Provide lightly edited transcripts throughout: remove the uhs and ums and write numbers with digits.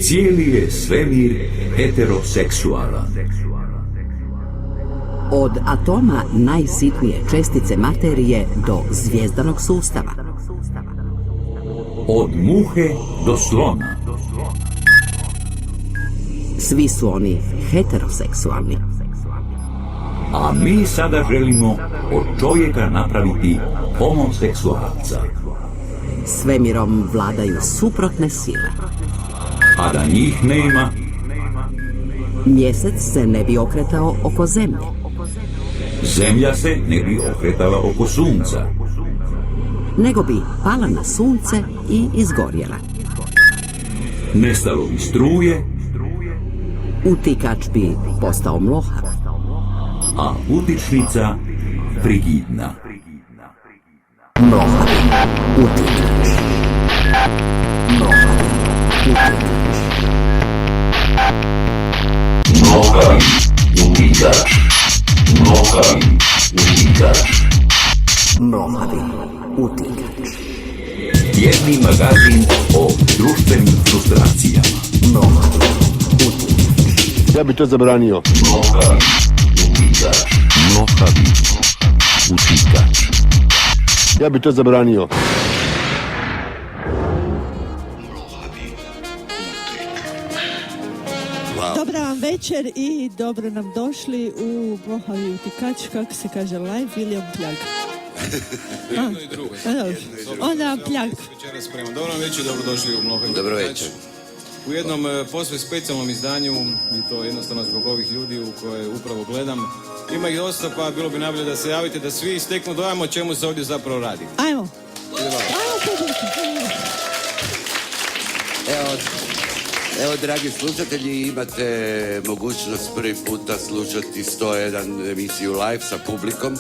cijeli je svemir heteroseksualan. Od atoma najsitnije čestice materije do zvijezdanog sustava. Od muhe do slona. Svi su oni heteroseksualni. A mi sada želimo od čovjeka napraviti homoseksualca. Svemirom vladaju suprotne sile. A da njih nema, Mjesec se ne bi okretao oko zemlje. zemlja se ne bi okretala oko sunca. Nego bi pala na sunce i izgorjela. Nestalo bi struje, Utikač bi postao mlohav. a utičnica frigidna. Mlohavi utikač. Mlohavi utikač. Mlohavi utikač. Mlohavi utikač. Mlohavi utikač. Jedni magazin o društvenim frustracijama. Mlohavi utikač. Ja bi to zabranio. Mlohavi utikač. Mlohavi utikač. Ja bi to zabranio. Dobra vam večer i dobro nam došli u Mlohavi utikač, kako se kaže live, William Pljag. Jedno i drugo. Onda Pljag. Večeras spremam. Dobro vam večer, dobrodošli u Mlohavi utikač. Dobro večer. U jednom posve specijalnom izdanju, i to jednostavno zbog ovih ljudi u koje upravo gledam. Ima ih dosta, pa bilo bi najbolje da se javite, da svi steknu dojam o čemu se ovdje zapravo radi. Ajmo. Ajmo, publika. Evo, dragi slušatelji, imate mogućnost prvi puta slušati 101 emisiju live sa publikom,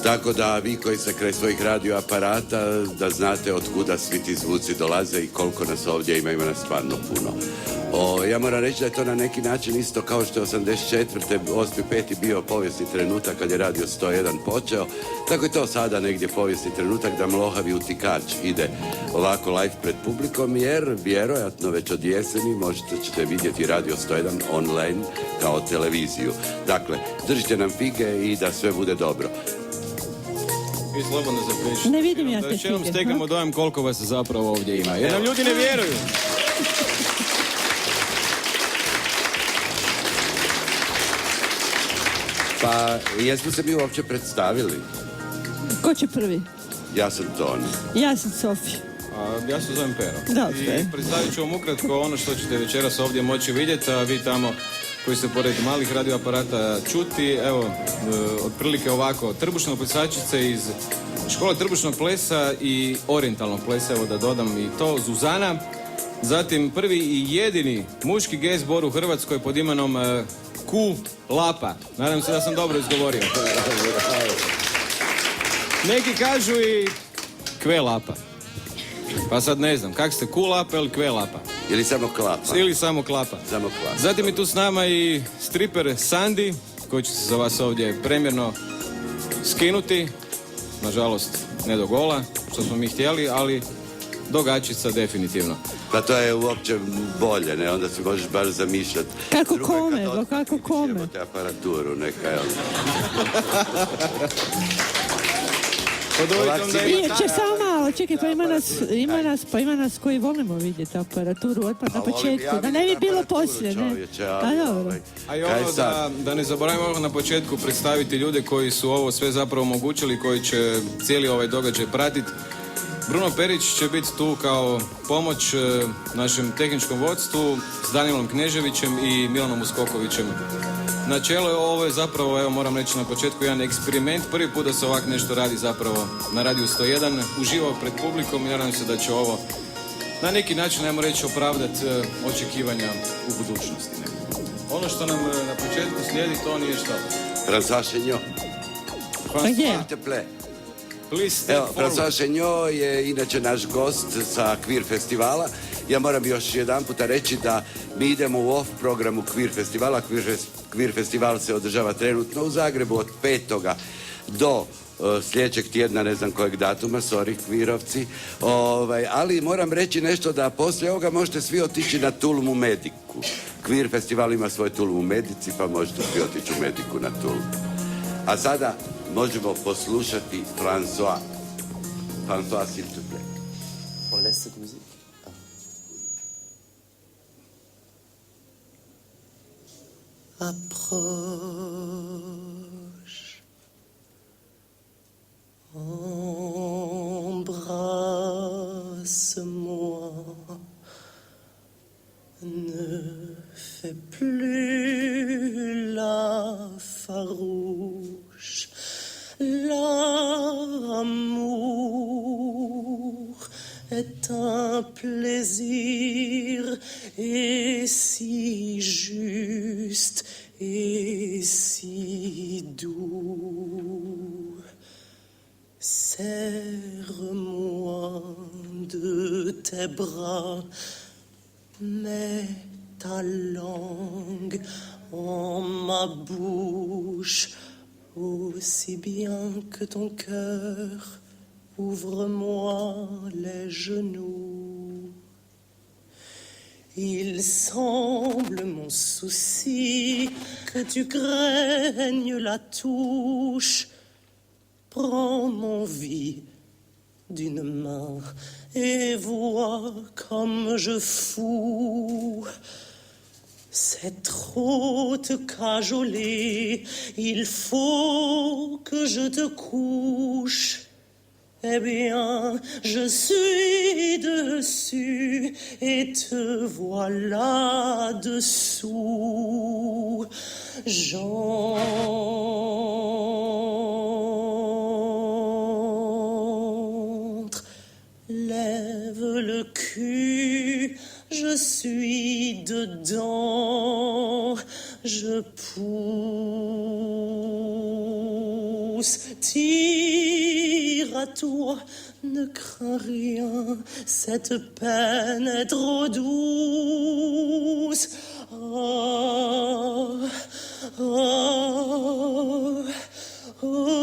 tako da vi koji ste kraj svojih radioaparata, da znate od kuda svi ti zvuci dolaze i koliko nas ovdje ima nas stvarno puno. Ja moram reći da je to na neki način isto kao što je 84. 8.5. bio povijesni trenutak kad je Radio 101 počeo, tako je to sada negdje povijesni trenutak da Mlohavi utikač ide ovako live pred publikom, jer vjerojatno već od jeseni ćete vidjeti Radio 101 online kao televiziju. Dakle, držite nam fige i da sve bude dobro. Vi slobodno zapišite. Ne vidim ja te Da još jednom fige, steknemo dojam koliko vas zapravo ovdje ima. Jer nam ljudi ne vjeruju. Pa, jesmo se mi uopće predstavili? Ko će prvi? Ja sam Toni. Ja sam Sofija. Ja se zovem Pero. Dobro. I predstavit ću vam ukratko ono što ćete večeras ovdje moći vidjeti, a vi tamo koji ste pored malih radioaparata čuti. Evo, otprilike ovako, trbušne plesačice iz škole trbušnog plesa i orijentalnog plesa, evo da dodam i to, Zuzana. Zatim prvi i jedini muški gay zbor u Hrvatskoj pod imenom Ku Lapa. Nadam se da sam dobro izgovorio. Neki kažu i Kve Lapa. Pa sad ne znam, kak ste, Ku Lapa ili Kve Lapa? Ili samo klapa? Ili samo klapa. Samo klapa. Zatim je tu s nama i striper Sandi, koji će se za vas ovdje premjerno skinuti. Nažalost, ne do gola, što smo mi htjeli, ali do gačica definitivno. Pa to je uopće bolje, ne? Onda si možeš baš zamišljati. Kako Drugo je kome, kad bo kako kome. Jebote aparaturu, neka je Ček, samo malo, čekaj, ima nas koji volimo vidjeti aparaturu odmah na početku, da ne bi bilo poslije, ne? A dobro. A i ono da ne zaboravimo na početku predstaviti ljude koji su ovo sve zapravo omogućili, koji će cijeli ovaj događaj pratiti. Bruno Perić će biti tu kao pomoć našem tehničkom vodstvu s Danielom Kneževićem i Milanom Uskokovićem. Načelo ovo je zapravo, evo moram reći na početku, jedan eksperiment. Prvi put da se ovak nešto radi zapravo na Radiju 101, uživo pred publikom i nadam se da će ovo na neki način, ajmo reći, opravdati očekivanja u budućnosti. Ono što nam na početku slijedi, to nije što. François Chaigneau. Pa gdje? Evo, François Chaigneau je inače naš gost sa Queer festivala. Ja moram još jedan puta reći da mi idemo u off programu Queer festivala. Queer festival se održava trenutno u Zagrebu od 5. do sljedećeg tjedna, ne znam kojeg datuma, sorry kvirovci, ali moram reći nešto da poslije ovoga možete svi otići na Tulum u Mediku. Kvir festival ima svoj Tulum u Medici, pa možete svi otići u Mediku na Tulum. A sada možemo poslušati François, s'il te plaît. On laisse cette musique. Approche, embrasse-moi, ne fais plus la farouche, l'amour est un plaisir et si juste et si doux. Serre-moi de tes bras, mets ta langue en ma bouche, aussi bien que ton cœur. Ouvre-moi les genoux. Il semble, mon souci, que tu craignes la touche. Prends mon vie d'une main et vois comme je fous. C'est trop te cajoler, il faut que je te couche. Eh bien, je suis dessus et te voilà dessous. J'entre, lève le cul, je suis dedans, je pousse, tire à toi, ne crains rien, cette peine est trop douce. Oh, oh, oh,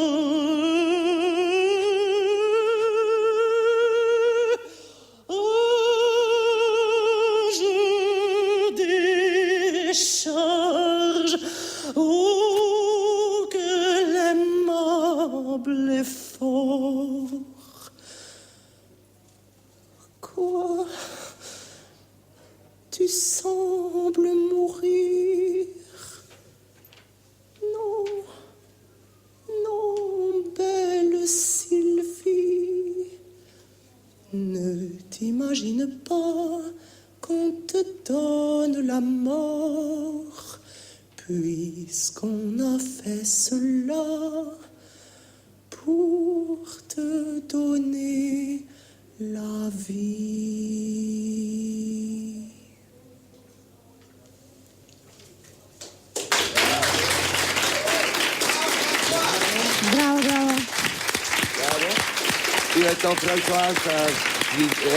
je décharge, oh, que l'aimable est fort. Quoi? Tu sembles mourir. Non, non, belle Sylvie, ne t'imagine pas qu'on te donne la mort, puisqu'on a fait cela pour te donner la vie. Bravo, bravo. Bio je to François sa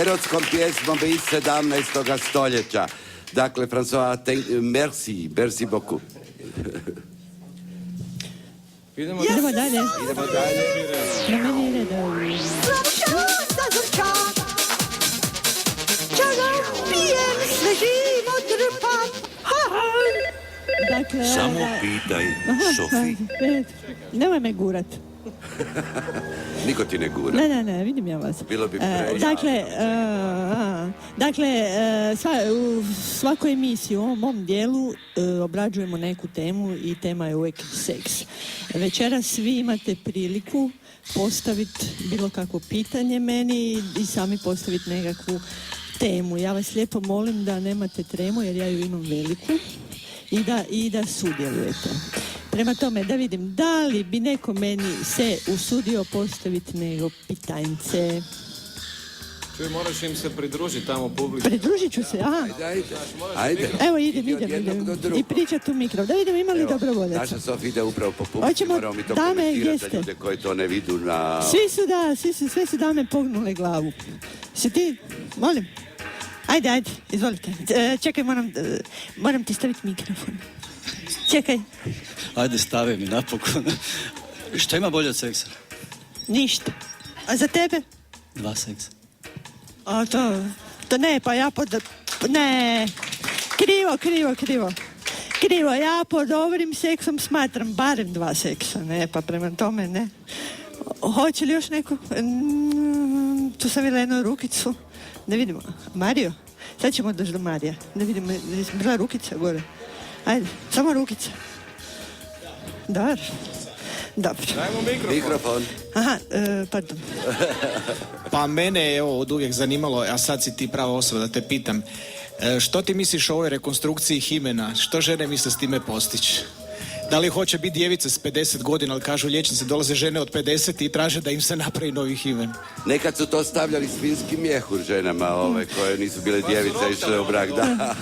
erotskom pjesmom iz 17. stoljeća. Dakle, François, merci beaucoup. Idemo dalje. Idemo dalje. Na meni ide dalje. Dakle, Samo pitaj Sofi. Nemoj me gurat. Niko ti ne gura. Ne, vidim ja vas. Bilo bi pre. Dakle, u svakoj emisiji u ovom mom dijelu obrađujemo neku temu i tema je uvijek seks. Večeras vi imate priliku postaviti bilo kakvo pitanje meni i sami postaviti nekakvu temu. Ja vas lijepo molim da nemate tremu jer ja ju imam veliku i da sudjelujete. Prema tome, da vidim, da li bi neko meni se usudio postaviti nego pitanjce? Čuj, moraš im se pridružiti tamo u publiku. Pridružit ću se, aha. Ajde. Evo, idem. I pričat u mikro. Da vidim, ima li dobrovoljaca? Naša Sofi ide upravo po publiku. Hoćemo, moramo mi to dame, komentirati gdje za ste? ljude koji to ne vidu na... Sve su dame pognule glavu. Si ti? Molim. Ajde, izvolite. Čekaj, moram ti staviti mikrofon. Čekaj. Ajde, stavi mi napokon. Što ima bolje od seksa? Ništa. A za tebe? 2 seksa. A to ne, pa ja ne, krivo, ja pod dobrim seksom smatram barem 2 seksa, ne, pa prema tome ne. Hoće li još neko? Tu sam vidjela jednu rukicu, da vidimo, Mario, sad ćemo doći do Marija, da vidimo, bila rukica gore, ajde, samo rukica. Dobro. Dajmo Mikrofon. Aha, pardon. Pa mene je od uvijek zanimalo, a sad si ti prava osoba da te pitam, što ti misliš o ovoj rekonstrukciji himena? Što žene misle s time postići? Da li hoće biti djevice s 50 godina, ali kažu liječnici, dolaze žene od 50 i traže da im se napravi novi himen. Nekad su to stavljali svinjski mjehur ženama koje nisu bile djevice išle u brak, da.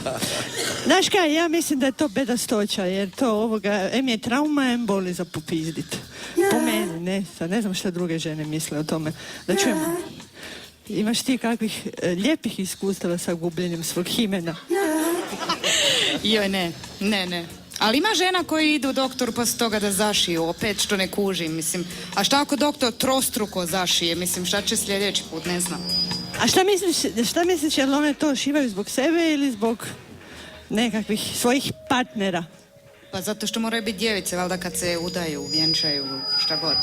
Znaš kaj, ja mislim da je to bedastoća, jer to em je trauma, em boli za popizdit. Po meni, ne, sad ne znam što druge žene misle o tome. Da čujemo, imaš ti kakvih lijepih iskustava sa gubljenjem svog himena? Joj, ne. Ali ima žena koji idu doktoru poslije toga da zašiju, opet što ne kuži, mislim. A šta ako doktor trostruko zašije, mislim, šta će sljedeći put, ne znam. A šta misliš, jel one to šivaju zbog sebe ili zbog nekakvih svojih partnera? Pa zato što moraju biti djevice, valjda kad se udaju, vjenčaju, šta god.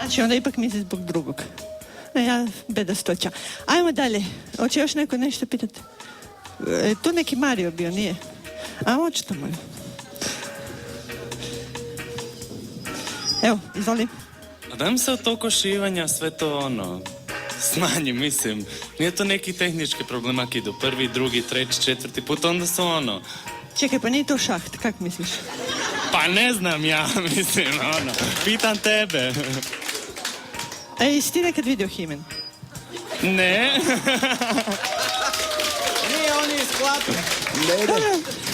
Znači onda ipak misli zbog drugog. Ne, ja bedastoća. Ajmo dalje, hoće još neko nešto pitati? Tu neki Mario bio, nije? A očito moj. Evo, izvoli. A da mi se od toko šivanja sve to smanji, mislim. Nije to neki tehnički problem ako idu 1., 2., 3., 4. put, onda su Čekaj, pa nije to šaht, kak misliš? Pa ne znam ja, mislim, pitam tebe. A jesi ti nekad vidio himen? Ne. Nije on isklapio.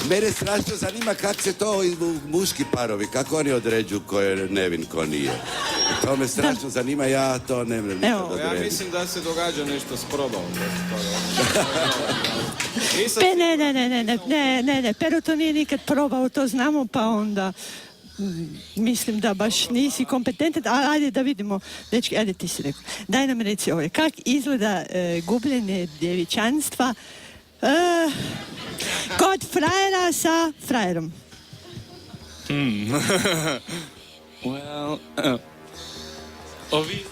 Mene strašno zanima kako se to muški parovi, kako oni određuju ko je nevin, ko nije. To me strašno zanima, ja to ne mogu odrediti. Ja mislim da se događa nešto s probom. Ne, Pero to nije nikad probao, to znamo, pa onda mislim da baš nisi kompetentan, ali ajde da vidimo, dečki, ajde ti si rekao. Daj nam reci ovo, kak izgleda gubljenje djevičanstva kod frajera sa frajerom? Well,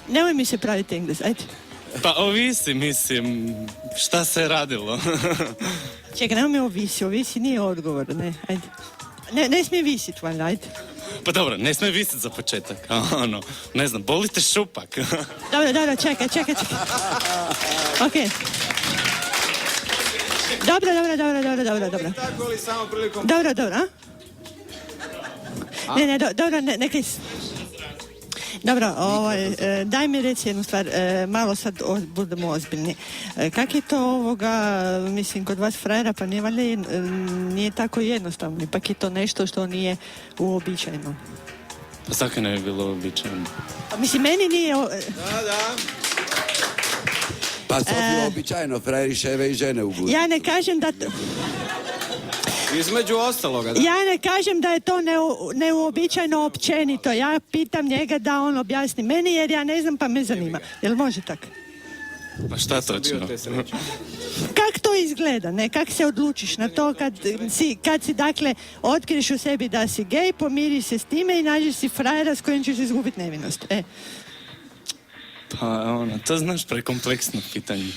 Nemoj mi se praviti Engles, ajde. Pa ovisi, mislim, šta se radilo. Čekaj, nemoj mi ovisi nije odgovor, ne, ajde. Ne smije visit, valjda, ajde. Pa dobro, ne smije visit za početak. Ne znam, boli te šupak. Dobro, čekaj. Okej. Dobro. Tako li samo prilikom... Dobro, a? Dobro, neka Dobro, daj mi reći jednu stvar, malo sad budemo ozbiljni. Kak je to mislim, kod vas frajera, pa nije tako jednostavno, ipak je to nešto što nije uobičajeno. Pa zaka ne bi bilo uobičajeno? Pa mislim, meni nije... Da. Pa Sofija, uobičajeno, frajeri ševe i žene u gustu. Ja ne kažem da... Između ostaloga, da. Ja ne kažem da je to neuobičajeno općenito. Ja pitam njega da on objasni meni jer ja ne znam pa me zanima. Jel može tako? Pa šta točno? Kak to izgleda, ne? Kak se odlučiš na to kad si dakle otkriješ u sebi da si gej, pomiriš se s time i nađeš si frajera s kojim ćeš izgubiti nevinost. Pa to znaš prekompleksno pitanje.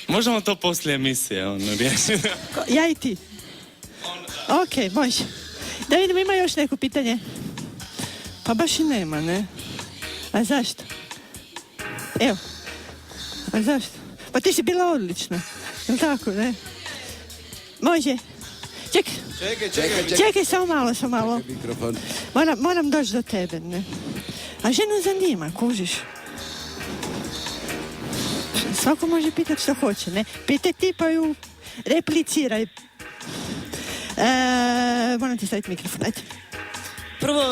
Možemo to poslije emisije riješiti. Ja i ti. Ok, može. Da vidimo, ima još neko pitanje? Pa baš i nema, ne? A zašto? Evo. A zašto? Pa ti si bila odlična. Jel tako, ne? Može. Čekaj, samo malo. Moram doći do tebe, ne? A ženu zanima, kužiš? Svako može pitati što hoće, ne? Pitaj ti pa ju repliciraj. Moram ti staviti mikrofon, ajde. Prvo,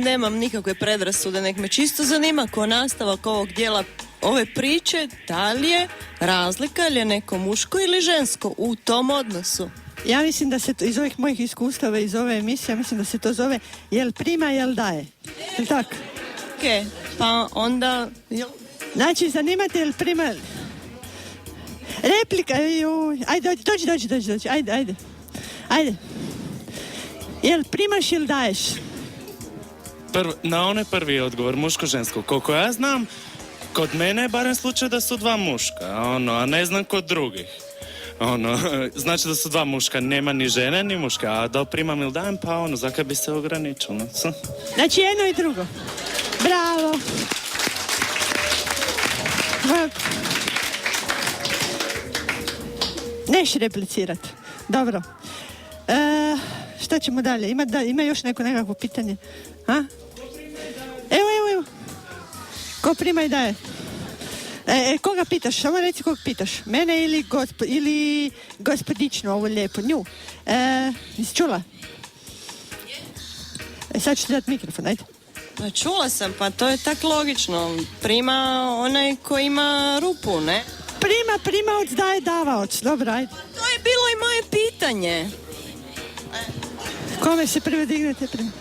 nemam nikakve predrasude, nek me čisto zanima ko nastavak ovog dijela ove priče, da li je razlika, ili je neko muško ili žensko u tom odnosu? Ja mislim da se to, iz ovih mojih iskustava, iz ove emisije, mislim da se to zove jel prima, jel daje. Jel tako? Ok, replike, pa onda... Znači, zanimate li prima... Replika, joj. Ajde, dođi. Ajde. Jel primaš ili daješ? Na onaj prvi odgovor, muško-žensko. Koliko ja znam, kod mene je barem slučaj da su dva muška, a ne znam kod drugih. Znači da su dva muška, nema ni žene ni muška, a da primam ili dajem, pa zakaj bi se ograničilo? Znači jedno i drugo. Bravo. Neš replicirat. Dobro. Šta ćemo dalje? Ima još nekakvo pitanje? Evo. Ko prima i daje? Koga pitaš? Samo reci koga pitaš. Mene ili gospodičnu, ovu lijepu, nju. Nisi čula? Sad ću ti dati mikrofon, ajde. Pa čula sam, pa to je tak logično. Prima onaj ko ima rupu, ne? Primaoc daje davaoc. Dobro, ajde. To je bilo i moje pitanje. Kome se prvo dignete prima?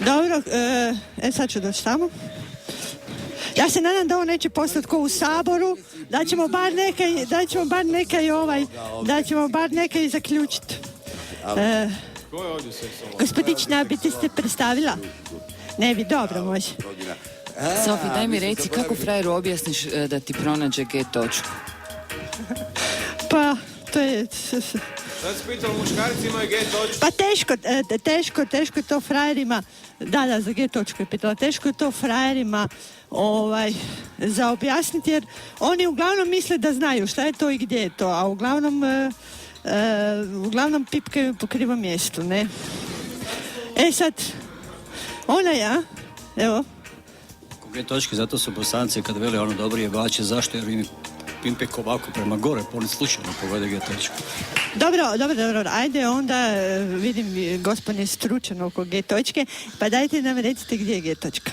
Dobro, sad ću doći tamo. Ja se nadam da ovo neće postati ko u Saboru, da ćemo bar nekaj zaključiti. Ko je ovdje seksualno? Gospodična, bi ti ste predstavila? Ne bi, dobro, može. Sofi, daj mi reci kako frajeru objasniš da ti pronađe G točku? Pa, to je... Sad si pitao, muškarci imaju G točku. Pa teško je to frajerima, da, za G točku je pitala, teško je to frajerima za objasniti, jer oni uglavnom misle da znaju šta je to i gdje je to, a uglavnom pipkaju po krivom mjestu, ne? Sad, evo. G točke, zato su Bosanci kad vele dobri jebači, zašto? Jer im pimpek ovako prema gore, pa oni slučajno povede G točku. Dobro, ajde onda, vidim, gospodin je stručan oko G točke, pa dajte nam recite gdje je G točka.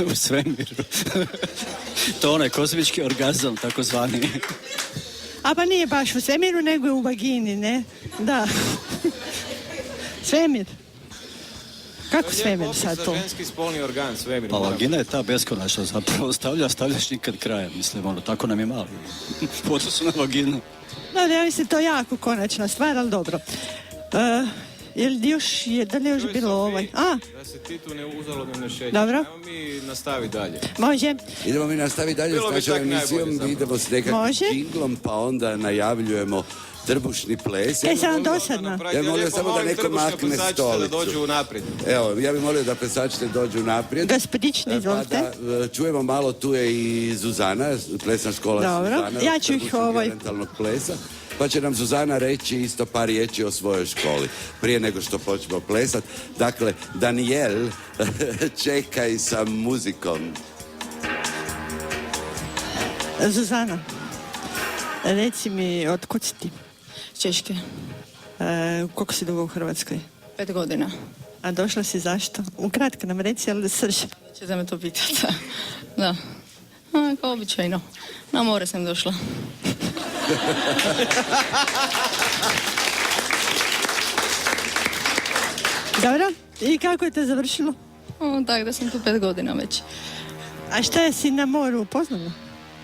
U svemiru. To onaj kozmički orgazam, takozvani. A pa nije baš u svemiru, nego je u vagini, ne? Da. Svemir. Kako svemir sad to? Ženski spolni organ, svemir. Pa vagina je ta beskonačna, zapravo stavljaš nikad kraja, mislim, tako nam je mali. U odnosu na vaginu. Da li mislim to jako konačna stvar, ali dobro. Da li je još bilo ovaj? Da se ti tu uzaludno ne šeći. Dobro. Ajmo mi nastavi dalje. Može. Idemo mi nastavi dalje s našom emisijom, idemo s nekakvim džinglom, pa onda najavljujemo trbušni ples. Kaj sam vam dosadna? Ja bih molio samo da neko makne stolicu. Da dođu naprijed. Evo, ja bih molio da plesačice dođu naprijed. Gospodični, izvolite. Pa da čujemo malo, tu je i Zuzana, plesna škola Dobro. Zuzana. Ja ću ih orijentalnog plesa. Pa će nam Zuzana reći isto par riječi o svojoj školi, prije nego što počnemo plesat. Dakle, Daniel, čekaj sa muzikom. Zuzana, reci mi, otkud si ti? Češke. Koliko si dugo u Hrvatskoj? 5 godina. A došla si zašto? Ukratko nam reci, ali da srž. Ćete me to pitati. Da. Kao običajno. Na more sam došla. Dobro. I kako je to završilo? Tak da sam tu 5 godina već. A šta je si na moru upoznala?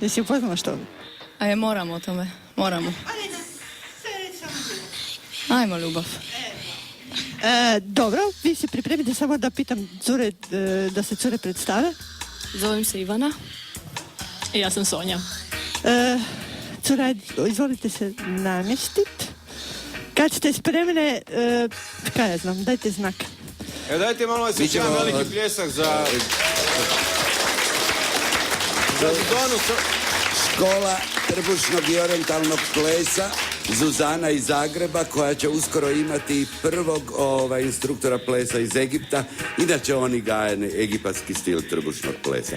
Jesi upoznala što? Moramo o tome. Moramo. Ajmo, ljubav. Dobro, vi se pripremite, samo da pitam cure, da se cure predstave. Zovem se Ivana. I ja sam Sonja. Cura, izvolite se namjestiti. Kad ste spremne, kaj ja znam, dajte znak. Evo dajte malo vas još jedan veliki pljesak za Zuzanu. Škola trbušnog i orijentalnog plesa Zuzana iz Zagreba, koja će uskoro imati prvog instruktora plesa iz Egipta. Inače oni gaje egipatski stil trbušnog plesa.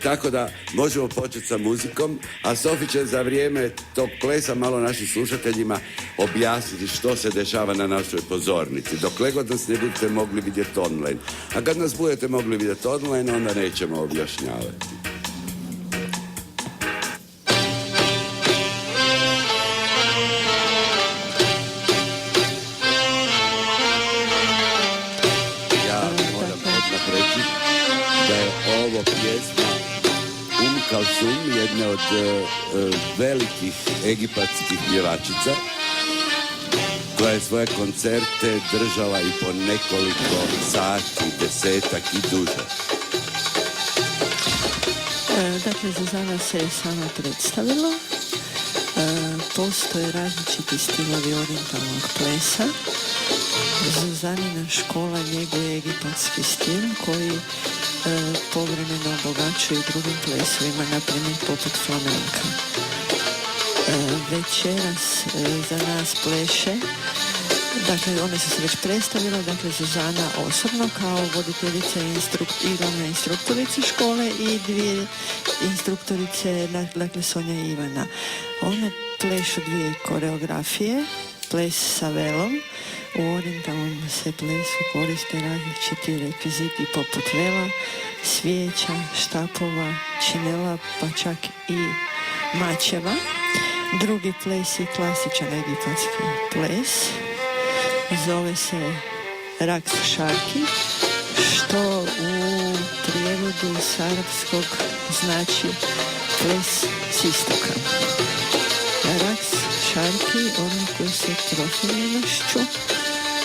Tako da možemo početi sa muzikom, a Sofi će za vrijeme tog plesa malo našim slušateljima objasniti što se dešava na našoj pozornici. Dokle god nas ne budete mogli vidjeti online. A kad nas budete mogli vidjeti online, onda nećemo objašnjavati. odmah reći da je ovo pjesma Kalsum, jedne od velikih egipatskih pjevačica, koja je svoje koncerte držala i po nekoliko sati, desetak i duže. Dakle, Zuzana se je sama predstavila. Postoje različiti stilovi orientalnog plesa. Zuzanina škola njeguje egipatski stil koji povremeno obogaćuju drugim plesovima, na primjer poput flamenka. Večeras za nas pleše, dakle one su se već predstavile, dakle Zuzana osobno kao voditeljica i glavna instruktorica škole i dvije instruktorice, dakle Sonja i Ivana. One plešu dvije koreografije, ples sa velom. U orientalnom se plesu koriste različiti rekviziti poput vela, svijeća, štapova, činela, pa čak i mačeva. Drugi ples je klasičan egipatski ples. Zove se raks šarki, što u prijevodu s arapskog znači ples s istoka. Raks šarki odlikuje se profiljenošću,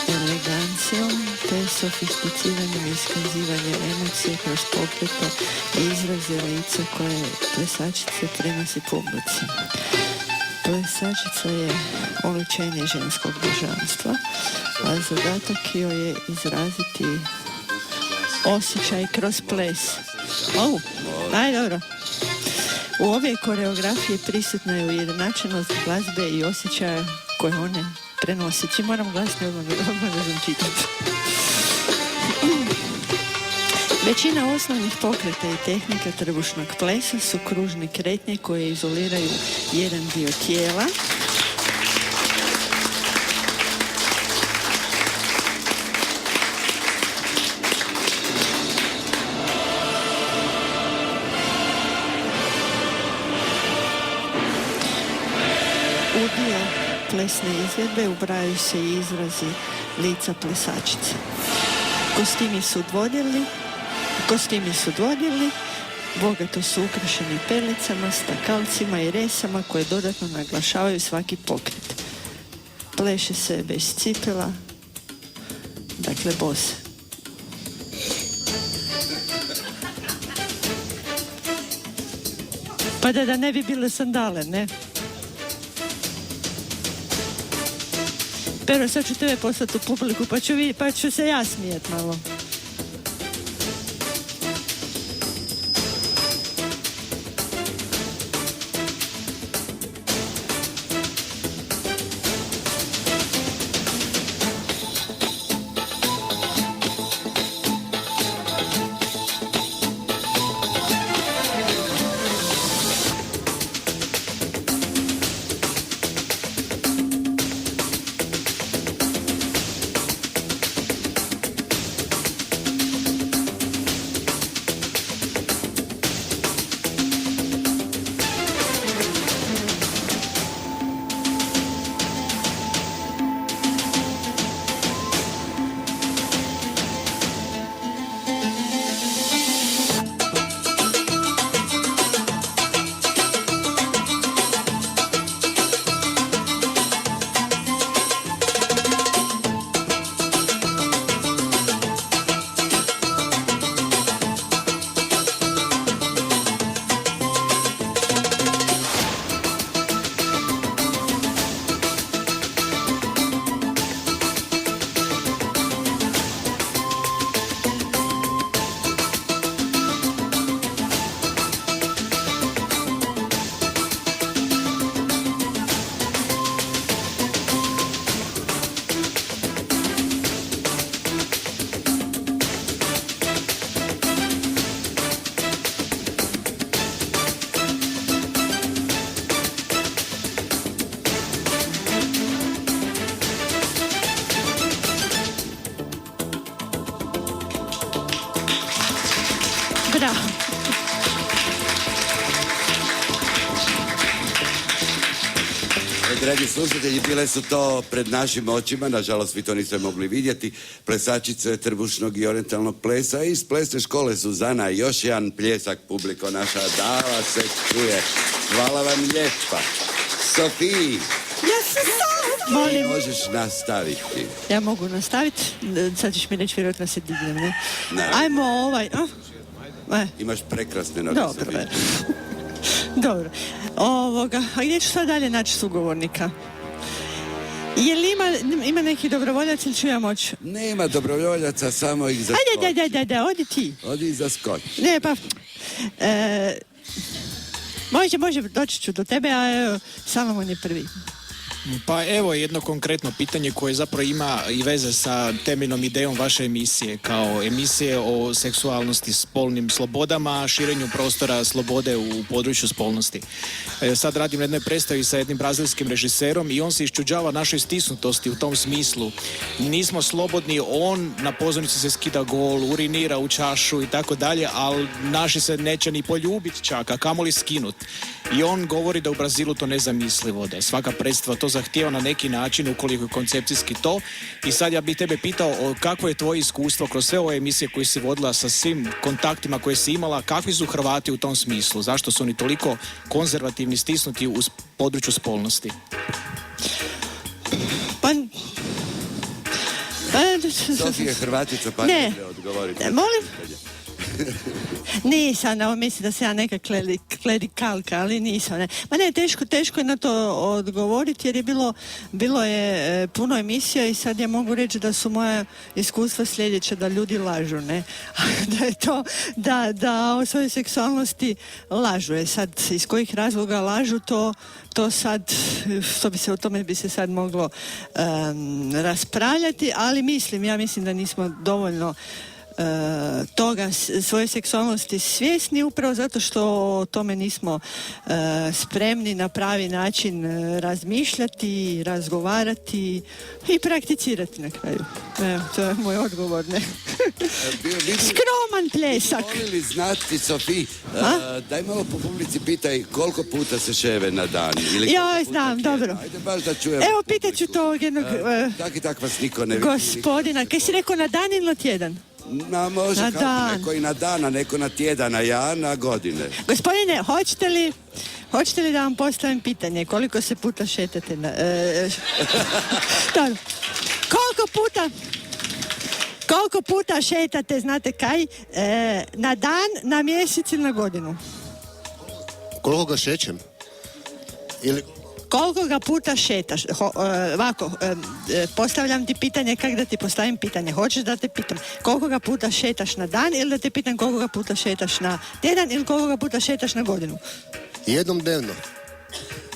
elegancijom te sofisticiranjem iskazivanja emocije kroz pokrete i izraze lica koje plesačice prenosi publici. Plesačica je oličenje ženskog božanstva, a zadatak joj je izraziti osjećaj kroz ples. Dobro. U ove koreografije prisutna je ujednačenost glazbe i osjećaja koje one prenosi. Moram glasnije odmah čitati. Većina osnovnih pokreta i tehnika trbušnog plesa su kružne kretnje koje izoliraju jedan dio tijela. U dio plesne izvedbe ubrajaju se i izrazi lica plesačice. Kostimi su dvodjelni, bogato su ukrašeni pelicama, stakalcima i resama koje dodatno naglašavaju svaki pokret. Pleše se bez cipela, dakle bose. Pa da ne bi bile sandale, ne? Pero sad ću tebe poslati u publiku pa ću se ja smijet malo. dragi slušatelji, bile su to pred našim očima, nažalost vi to niste mogli vidjeti, plesačice trbušnog i orientalnog plesa iz plesne škole Suzana. Još jedan pljesak, publiko naša, da vas se čuje. Hvala vam lijepa. Sofiji, Molim, možeš nastaviti. ja mogu nastaviti, sad ćeš mi reći vjerojatno se dignem, ne? Naravno. Ajmo Imaš prekrasne noge, Dobro, Sofiji. dobro. A gdje ću sad dalje naći sugovornika? Je li ima neki dobrovoljac ili ću ja moći? Nema dobrovoljaca, samo ih za Ajde, odi ti. Odi za skoč. Ne, pa... Može, doći ću do tebe, a evo, Salomon je prvi. Pa evo jedno konkretno pitanje koje zapravo ima i veze sa temeljnom idejom vaše emisije, kao emisije o seksualnosti, spolnim slobodama, širenju prostora slobode u području spolnosti. Sad radim na jednoj predstavi sa jednim brazilskim režiserom i on se iščuđava našoj stisnutosti u tom smislu. Nismo slobodni, on na pozornici se skida gol, urinira u čašu i tako dalje, ali naši se neće ni poljubiti čak, a kamoli skinut. I on govori da u Brazilu to nezamislivo, da svaka predstava to zahtijeva na neki način ukoliko je koncepcijski to. I sad ja bih tebe pitao kakvo je tvoje iskustvo kroz sve ove emisije koje si vodila sa svim kontaktima koje si imala, kakvi su Hrvati u tom smislu? Zašto su oni toliko konzervativni, stisnuti u području spolnosti? Sofija Hrvatica, pa ne odgovoriti. Molim? Nisam, ovo misli da se ja neka klerikalka, ali nisam. Ne. Ma ne, teško je na to odgovoriti jer je bilo je puno emisija i sad ja mogu reći da su moja iskustva sljedeća, da ljudi lažu, ne. Da je to, da o svojoj seksualnosti lažu. Sad, iz kojih razloga lažu, to sad, o tome bi se sad moglo raspravljati, ali ja mislim da nismo dovoljno toga svoje seksualnosti svjesni upravo zato što o tome nismo spremni na pravi način razmišljati, razgovarati i prakticirati na kraju. Evo, to je moj odgovor, ne? Skroman pljesak. Volili znati, Sofiji, daj malo po publici pitaj koliko puta se ševe na dan. Ja znam, dobro. Ajde baš da čujem. Evo, pitat ću to jednog tak vas niko ne vidi. gospodina. Kaj si rekao, na dan ili na tjedan? Može na kako, dan. neko i na dan, a neko na tjedan, a ja na godine. Gospodine, hoćete li da vam postavim pitanje? Koliko se puta šetate na... Koliko puta šetate, znate kaj? Na dan, na mjesec ili na godinu? Koliko ga šećem? Ili... Koliko ga puta šetaš? Ovako, postavljam ti pitanje, kako da ti postavim pitanje? Hoćeš da te pitam koliko ga puta šetaš na dan ili da te pitam koliko ga puta šetaš na tjedan ili koliko ga puta šetaš na godinu? Jednom dnevno.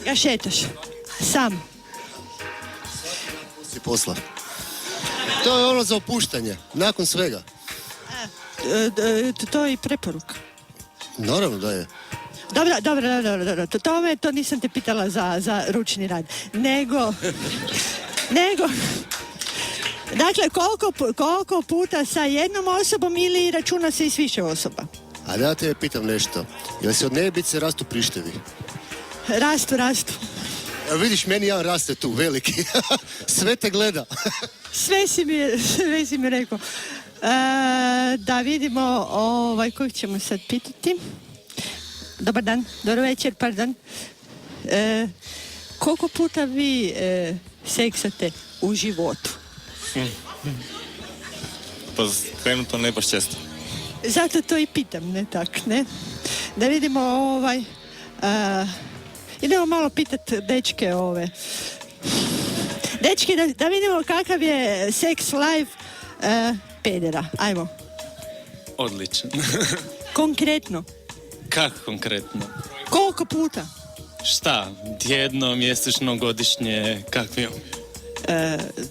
Ga šetaš? Sam? Si posla. To je ono za opuštanje, nakon svega. To je i preporuka. Naravno da je. Dobro. To nisam te pitala za ručni rad. Nego... Dakle, koliko puta sa jednom osobom ili računa se i s više osoba? A da te pitam nešto. Jel se od nebice rastu prištevi? Rastu. Evo vidiš, meni jedan raste tu, veliki. Sve te gleda. Sve si mi rekao. Da vidimo kojeg ćemo sad pitati. Dobar dan, dobro večer, pardon. Koliko puta vi seksate u životu? Pa trenutno ne baš često. Zato to i pitam, ne tak, ne? Da vidimo idemo malo pitat dečke Dečki, da vidimo kakav je sex life pedera. Ajmo. Odličan. Konkretno. Kako konkretno? Koliko puta? Šta? Tjedno, mjesečno, godišnje, kakvi?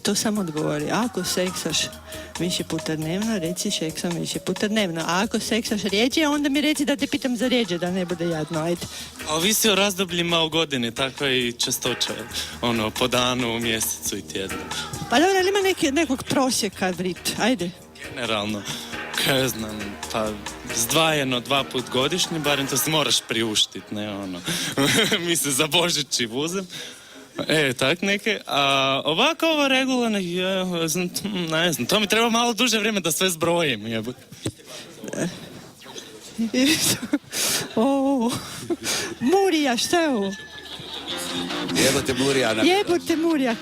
To samo odgovori. Ako seksaš više puta dnevno, reci seksam više puta dnevno. A ako seksaš rijeđe, onda mi reci da te pitam za rijeđe, da ne bude jadno, ajde. A ovisi o razdobljima u godini, takva i čestoća, po danu, mjesecu i tjednu. Pa dobro, ali ima nekog prosjeka, Brit, ajde. Generalno, kaj znam, pa zdvajeno 2 put godišnje, barem to se moraš priuštiti, ne Mi se za Božić i vuzem. Tak neke. A ovako ovo regularno, ne znam, to mi treba malo duže vrijeme da sve zbrojim. Murija, šta je ovo? Jebote Murijana. Jebote Murijak.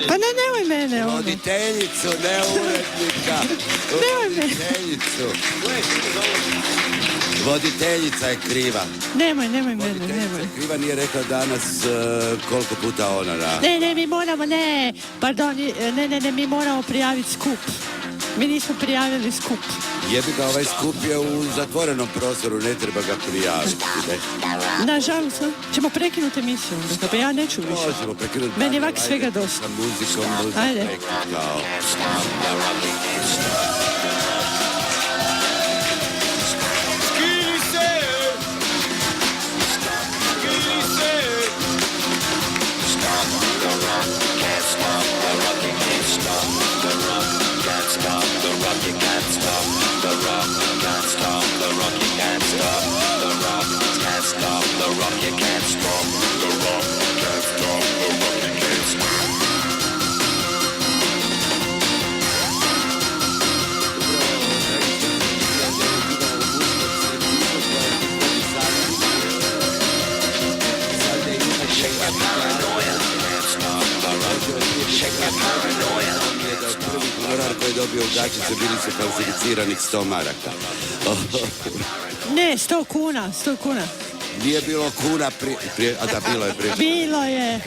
Pa nemoj mene ono. Voditeljicu, ne urednika. Nemoj mene. Voditeljica je kriva. Nemoj mene, Kriva nije rekla danas koliko puta ona radi. Ne, mi moramo, mi moramo prijaviti skup. Mi nismo prijavili skup. Jebi ga, ovaj skup je u zatvorenom prostoru, ne treba ga prijaviti. Nažalost, ćemo prekinuti emisiju, pa ja neću više. Možemo prekinuti. Meni je ovak svega dosta. Sa muzikom. Ajde. Koji je dobio u gačice, bili su falsificiranih 100 maraka. Ne, 100 kuna. Nije bilo kuna prije, a da, bilo je prije. Bilo je.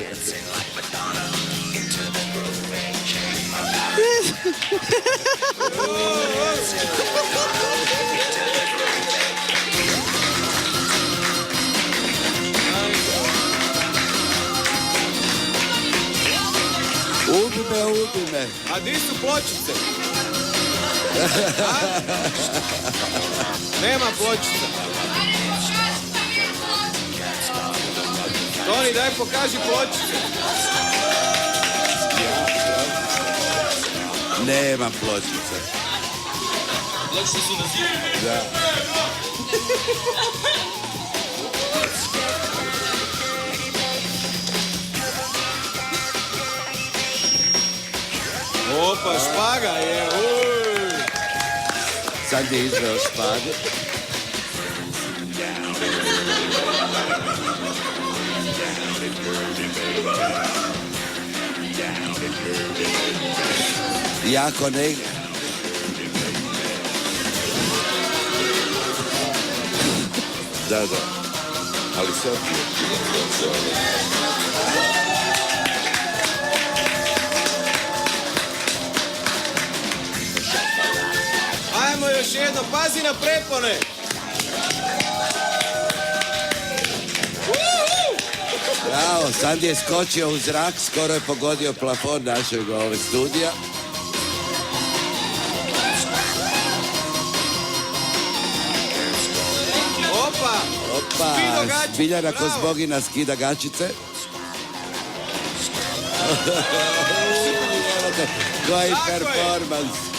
Ubi me. A di su pločice? Nema pločica. Toni, daj pokaži pločice. Nema pločice. Pločice su na zidu. Da. Opa, špaga je, Sad je izveo špagu. Jako ne... Da. Ali sad... Ajmo još jedno, pazi na prepone! Bravo, Sandi je skočio u zrak, skoro je pogodio plafon našeg studija. Opa, Biljana Kozbogina skida gačice. Koji performans!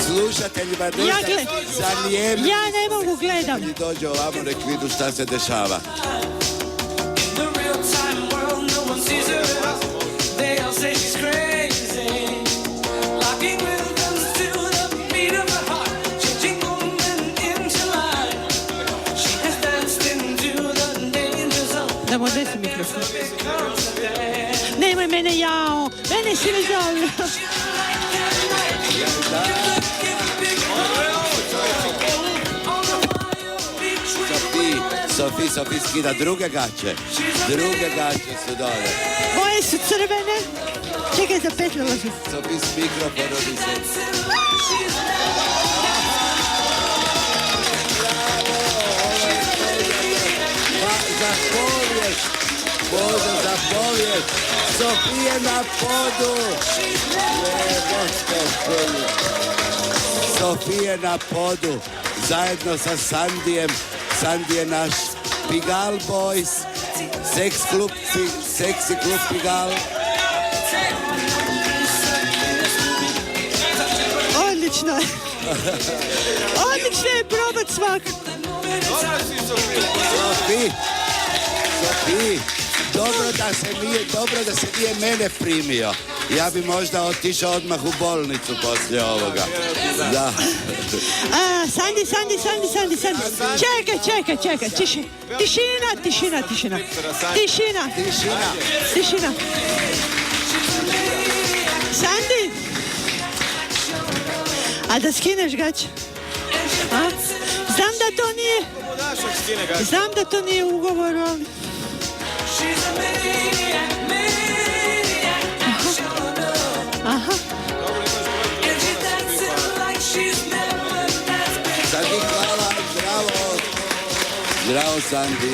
Slušateljima dosta zanijemni. Ja ne mogu gledam. Kad dođe ovamo, nek vidu šta se dešava. Damo desi mikrofon. Nemoj mene jao. Mene si me žalio. Sofi skida druge gaće. Druge gaće su dole. Moje su crvene. Čekaj, zapetljala su. Sofi s mikrofonom i se... Za povijest. Bože, za povijest. Sofije na podu. Sofije na podu. Zajedno sa Sandijem Sandi je naš Pigal Boys, seksi klub Pigal. Odlično je. Odlično je probat svakako. Sofi, dobro da se nije mene primio. Ja bi možda otišao odmah u bolnicu poslije ovoga. Da. Sandi. Čekaj. Tišina. Sandi. A da skineš gaće? Znam da to nije u ugovoru, ali... Aha. Sandi, hvala, bravo Sandi.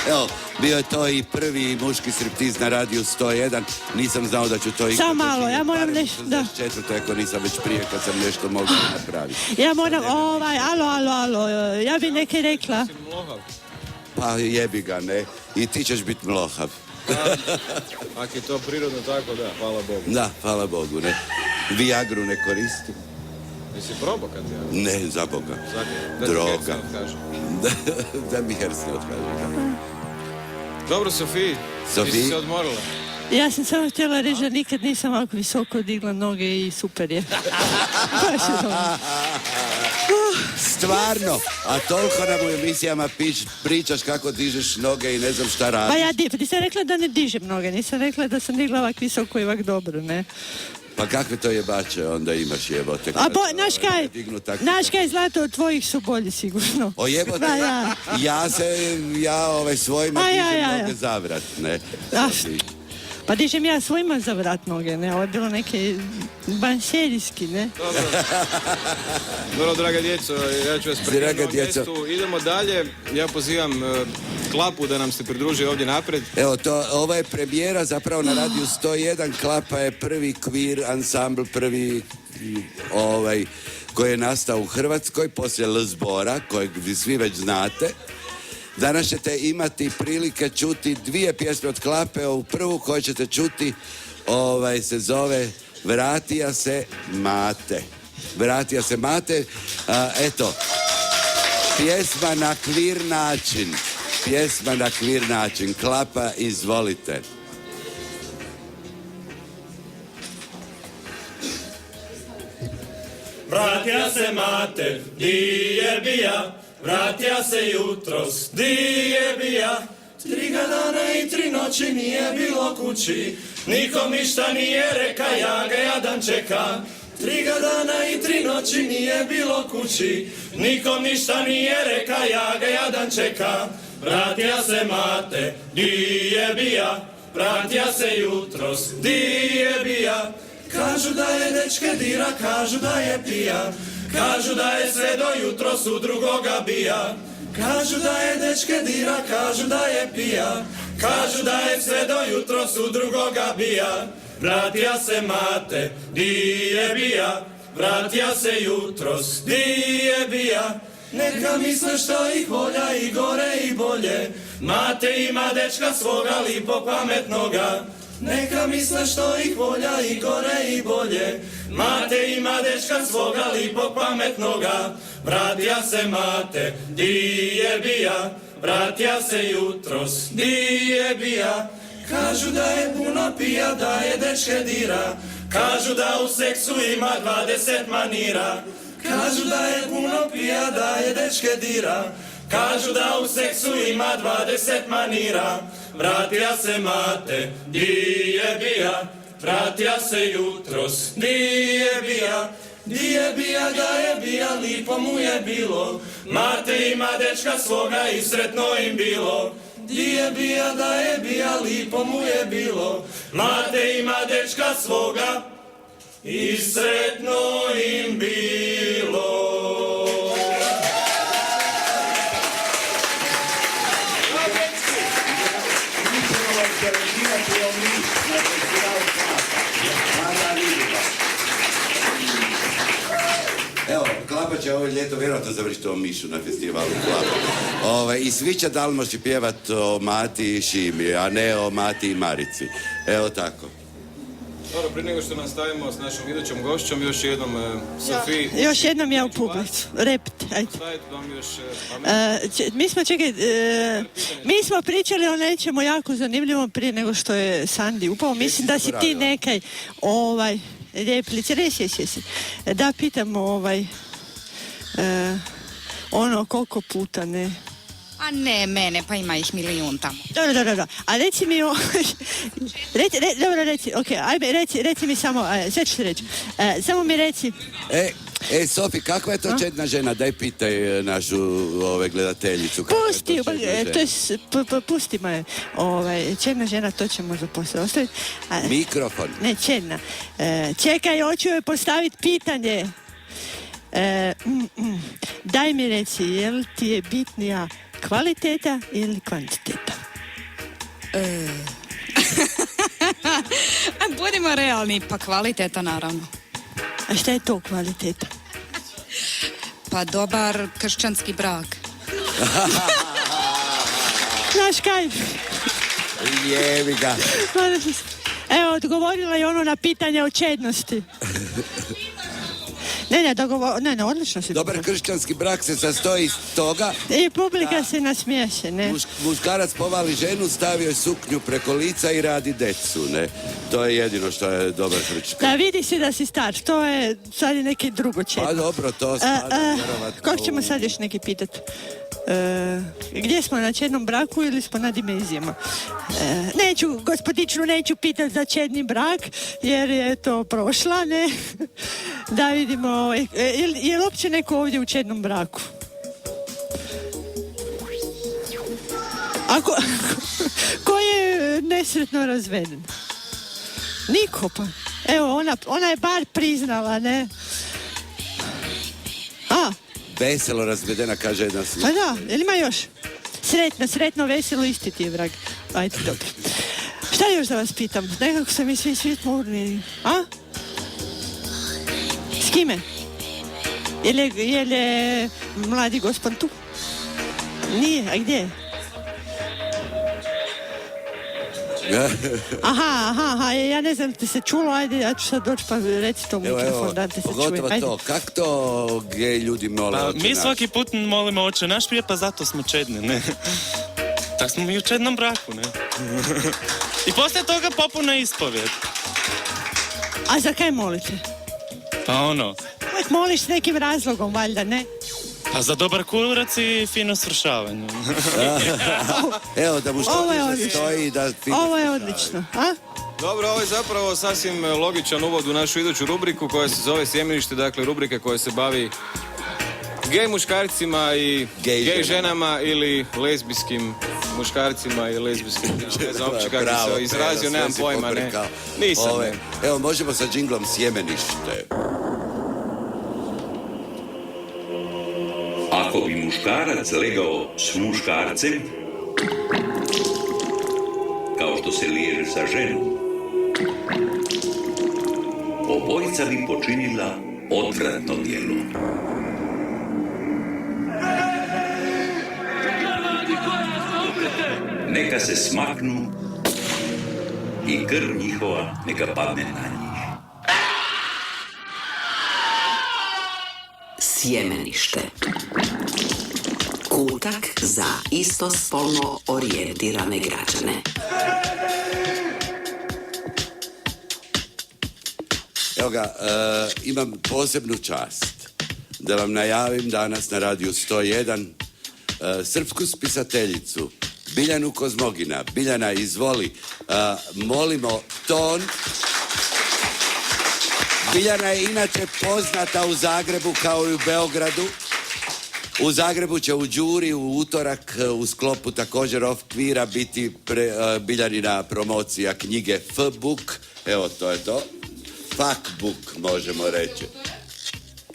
Evo, bio je to i prvi muški striptiz na radiju 101. Nisam znao da ću to ikada. Samo malo, ja moram nešto, da. Četvrto, ako nisam već prije kad sam nešto mogao napraviti. Ja moram, alo, ja bi neke rekla. Pa jebi ga, ne? I ti ćeš biti mlohav. Ako je to prirodno tako, da, hvala Bogu. Da, hvala Bogu, ne. Viagru ne koristim. Jesi probao kad Viagru? Ne, za Boga. Droga. Da mi herc ne otkaže. Dobro, Sofiji. Ti si se odmorila. Ja sam samo htjela reći da nikad nisam ovako visoko digla noge i super je. Baš je dobro. Stvarno, a toliko nam u emisijama pričaš kako dižeš noge i ne znam šta radiš. Pa nisam rekla da ne dižem noge, nisam rekla da sam digla ovak visoko i ovak dobro, ne. Pa kakve to jebače onda imaš jebote? Naš kaj, Zlato, od tvojih su bolji sigurno. O jebote, ja svojima dižem noge za vrat, ne. Pa dižem ja svojima za vrat noge, ne, ovo je bilo neke banserijski, ne. Dobro, draga djeco, ja ću vas prekrenuti na mjestu. Idemo dalje, ja pozivam Klapu da nam se pridruži ovdje napred. Evo, ovo je premijera zapravo na radiju 101. Klapa je prvi queer ansambl, prvi koji je nastao u Hrvatskoj poslije L-zbora, kojeg vi svi već znate. Danas ćete imati prilike čuti dvije pjesme od Klape. Ovu prvu koju ćete čuti se zove Vratija se mate. Vratija se mate. Eto, pjesma na kvir način. Pjesma na kvir način. Klapa, izvolite. Vratija se mate, di je bija, vratija se jutros, di je bija. 3 dana i 3 noći nije bilo kući, nikom ništa nije reka, ja ga jadan čeka. 3 dana i 3 noći nije bilo kući, nikom ništa nije reka, ja ga jadan čeka. Vratija se mate, di je bija, vratija se jutros, di je bija. Kažu da je dečke dira, kažu da je pija, kažu da je sve do jutros u drugoga bija. Kažu da je dečke dira, kažu da je pija, kažu da je sve do jutros u drugoga bija. Vratija se mate, di je bija, vratija se jutros, di je bija. Neka misle što ih volja i gore i bolje, mate ima dečka svoga lipo pametnoga. Neka misle što ih volja i gore i bolje, mate ima dečka svoga lipog pametnoga. Vratija se mate, di je bija, vratija se jutros, di je bija. Kažu da je puno pija, da je dečke dira, kažu da u seksu ima 20 manira. Kažu da je puno pija, da je dečke dira, kažu da u seksu ima 20 manira. Vratija se mate, di je bija, vratija se jutros, di je bija. Di je bija, da je bija, lipo mu je bilo, mate ima dečka svoga i sretno im bilo. Di je bija, da je bija, lipo mu je bilo, mate ima dečka svoga i sretno im bilo. Evo, Klapa će će ovo ljeto vjerojatno završiti o Mišu na festivalu Klapa. I svi će dalmoći pjevat o Mati i Šimi, a ne o Mati i Marici. Evo tako. Dobro, prije nego što nastavimo s našom idućom gošćom, još jednom Sofiji. Još jednom ja u publicu. Repite, ajde. Mi smo pričali o nečemu jako zanimljivom prije nego što je Sandi upao. Mislim da si ti nekaj replici. Resi. Da pitam koliko puta ne... A ne, mene, pa ima ih milijun tamo. Dobro. A reci mi reci mi samo, sve ću ti reći. Samo mi reci... Sofi, kakva je to čedna žena? Daj pitaj našu gledateljicu. Pusti me. Čedna žena, to ćemo za poslije ostaviti. Mikrofon. Ne, čedna. Čekaj, hoću joj postaviti pitanje. Daj mi reci, je li ti je bitnija kvaliteta ili kvantiteta? Budimo realni, pa kvaliteta naravno. A šta je to kvaliteta? Pa dobar kršćanski brak. Znaš kaj? Jebi ga. Evo, odgovorila je ono na pitanje o čednosti. Ne, odlično si. Dobar kršćanski brak se sastoji iz toga... I publika se nasmiješe, ne? Muškarac povali ženu, stavio je suknju preko lica i radi decu, ne? To je jedino što je dobar kršćanski. Da, vidi si da si star, to je sad je neki drugo čedno. Pa dobro, to spada vjerovatno... Kako ćemo sad još neki pitati? Gdje smo, na čednom braku ili smo na dimenzijama? Gospodičnu neću pitati za čedni brak, jer je to prošla, ne? Da vidimo, je li uopće neko ovdje u čednom braku? Ko je nesretno razveden? Niko, pa. Evo, ona je bar priznala, ne? Veselo razvedena, kaže jedna slučaj. Pa da, jel ima još? Sretno, veselo, isti ti je vrag. Ajde, dobro. Šta još da vas pitam? Nekako sam mi svi smurni. A? S kime? Je li mladi gospod tu? Nije, a gdje je? Aha, ja ne znam, ti se čulo, ajde, ja ću sad doći pa reci to u mikrofon, da te se čuje. Pogotovo to, kak to gej ljudi mole oče naš? Mi svaki put molimo oče naš prije, pa zato smo čedni, ne? Tak smo mi u čednom braku, ne? I poslije toga popuna ispovjed. A za kaj molite? Pa Uvijek moliš s nekim razlogom, valjda, ne? Pa za dobar kurac i fino svršavanje. Evo, da mu što više stoji da fino Ovo je odlično, a? Dobro, ovo je zapravo sasvim logičan uvod u našu iduću rubriku koja se zove Sjemenište, dakle rubrika koja se bavi gej muškarcima i gej ženama ili lezbijskim muškarcima i lezbijskim. Ne znam uopće kako se izrazio, nemam pojma, ne. Nisam, ne. Evo, možemo sa džinglom Sjemenište. Ako bi muškarac legao s muškarcem, kao što se liježe sa ženom, obojica bi počinila odvratno djelo. Neka se smaknu i krv njihova neka padne na njih. Sjemenište. Kutak za istospolno orijentirane građane. Evo ga, imam posebnu čast da vam najavim danas na Radiju 101 srpsku spisateljicu Biljanu Kozmogina. Biljana, izvoli, molimo ton. Biljana je inače poznata u Zagrebu kao i u Beogradu. U Zagrebu će u Đuri u utorak u sklopu također okvira biti Biljanina promocija knjige F-book. Evo, to je to. Fuck book, možemo reći.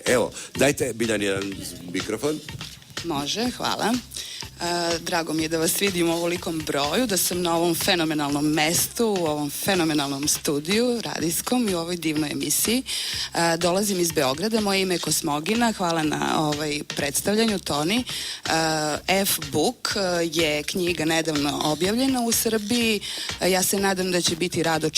Evo, dajte Biljani jedan mikrofon. Može, hvala. Drago mi je da vas vidim u ovolikom broju, da sam na ovom fenomenalnom mestu, u ovom fenomenalnom studiju radijskom i u ovoj divnoj emisiji. Dolazim iz Beograda, moje ime je Kosmogina, hvala na predstavljanju, Toni. F-Book je knjiga nedavno objavljena u Srbiji. Ja se nadam da će biti rado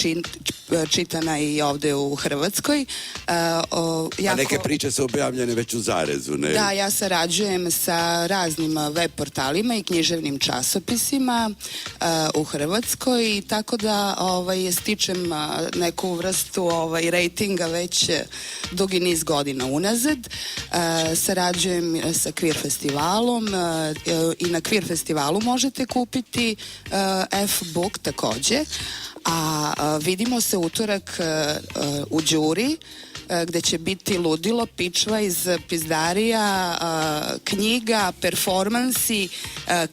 čitana i ovde u Hrvatskoj. A neke priče su objavljene već u zarezu, ne? Da, ja sarađujem sa raznim web portalima i književnim časopisima u Hrvatskoj i tako da stičem neku vrstu rejtinga već dugi niz godina unazad. Sarađujem sa Queer festivalom i na Queer festivalu možete kupiti F-Book takođe. A vidimo se utorak u Đuri gde će biti ludilo, pičva iz pizdarija, knjiga, performansi,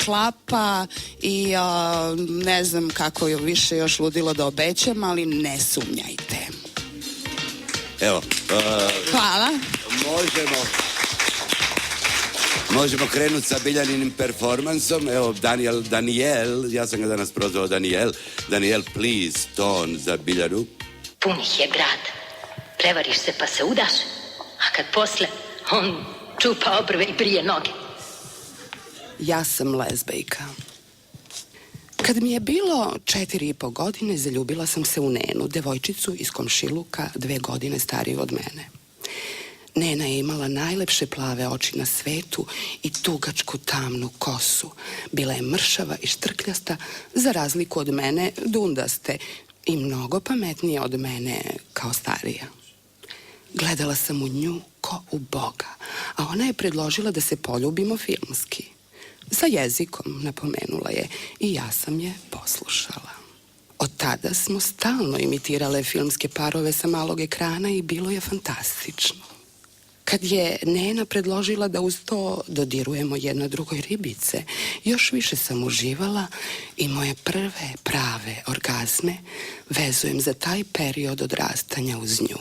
klapa i ne znam kako je više još ludilo da obećam, ali ne sumnjajte. Evo. Hvala. Možemo krenuti sa Biljaninim performansom. Evo, Daniel, ja sam ga danas prozvao Daniel. Daniel, please, ton za Biljanu. Punih je grad. Prevariš se pa se udaš, a kad posle, on čupa obrve i brije noge. Ja sam lezbejka. Kad mi je bilo 4,5 godine, zaljubila sam se u Nenu, devojčicu iz komšiluka, 2 godine stariju od mene. Nena je imala najlepše plave oči na svetu i tugačku tamnu kosu. Bila je mršava i štrkljasta, za razliku od mene dundaste i mnogo pametnije od mene kao starija. Gledala sam u nju ko u Boga, a ona je predložila da se poljubimo filmski. Sa jezikom, napomenula je, i ja sam je poslušala. Od tada smo stalno imitirale filmske parove sa malog ekrana i bilo je fantastično. Kad je Nena predložila da uz to dodirujemo jedna drugoj ribice, još više sam uživala i moje prve prave orgazme vezujem za taj period odrastanja uz nju.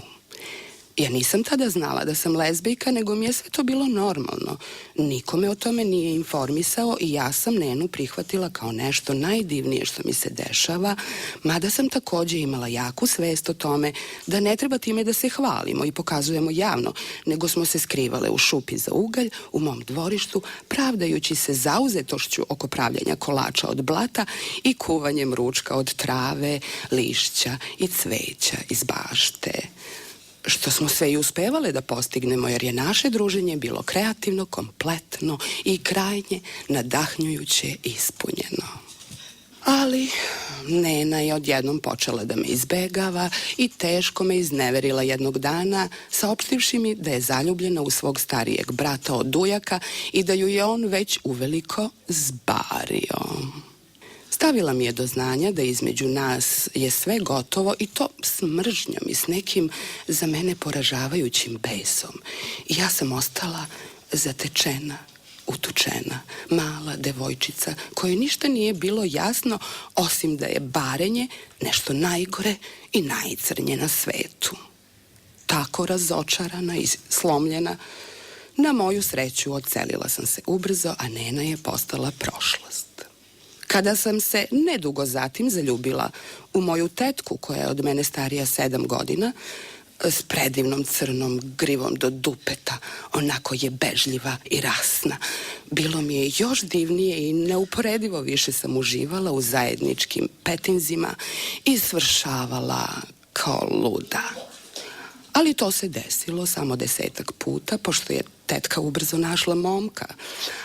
Ja nisam tada znala da sam lezbijka, nego mi je sve to bilo normalno. Niko me o tome nije informisao i ja sam Nenu prihvatila kao nešto najdivnije što mi se dešava, mada sam takođe imala jaku svest o tome da ne treba time da se hvalimo i pokazujemo javno, nego smo se skrivale u šupi za ugalj, u mom dvorištu, pravdajući se zauzetošću oko pravljanja kolača od blata i kuvanjem ručka od trave, lišća i cveća iz bašte. Što smo sve i uspevale da postignemo, jer je naše druženje bilo kreativno, kompletno i krajnje nadahnjujuće ispunjeno. Ali Nena je odjednom počela da me izbegava i teško me izneverila jednog dana, saopštivši mi da je zaljubljena u svog starijeg brata od ujaka i da ju je on već uveliko zbario. Stavila mi je do znanja da između nas je sve gotovo i to s mržnjom i s nekim za mene poražavajućim besom. I ja sam ostala zatečena, utučena, mala devojčica kojoj ništa nije bilo jasno osim da je barenje nešto najgore i najcrnje na svetu. Tako razočarana i slomljena, na moju sreću odselila sam se ubrzo, a Nena je postala prošlost. Kada sam se nedugo zatim zaljubila u moju tetku, koja je od mene starija 7 godina, s predivnom crnom grivom do dupeta, onako je bežljiva i rasna. Bilo mi je još divnije i neuporedivo više sam uživala u zajedničkim petinzima i svršavala kao luda. Ali to se desilo samo 10-ak puta, pošto je tetka ubrzo našla momka,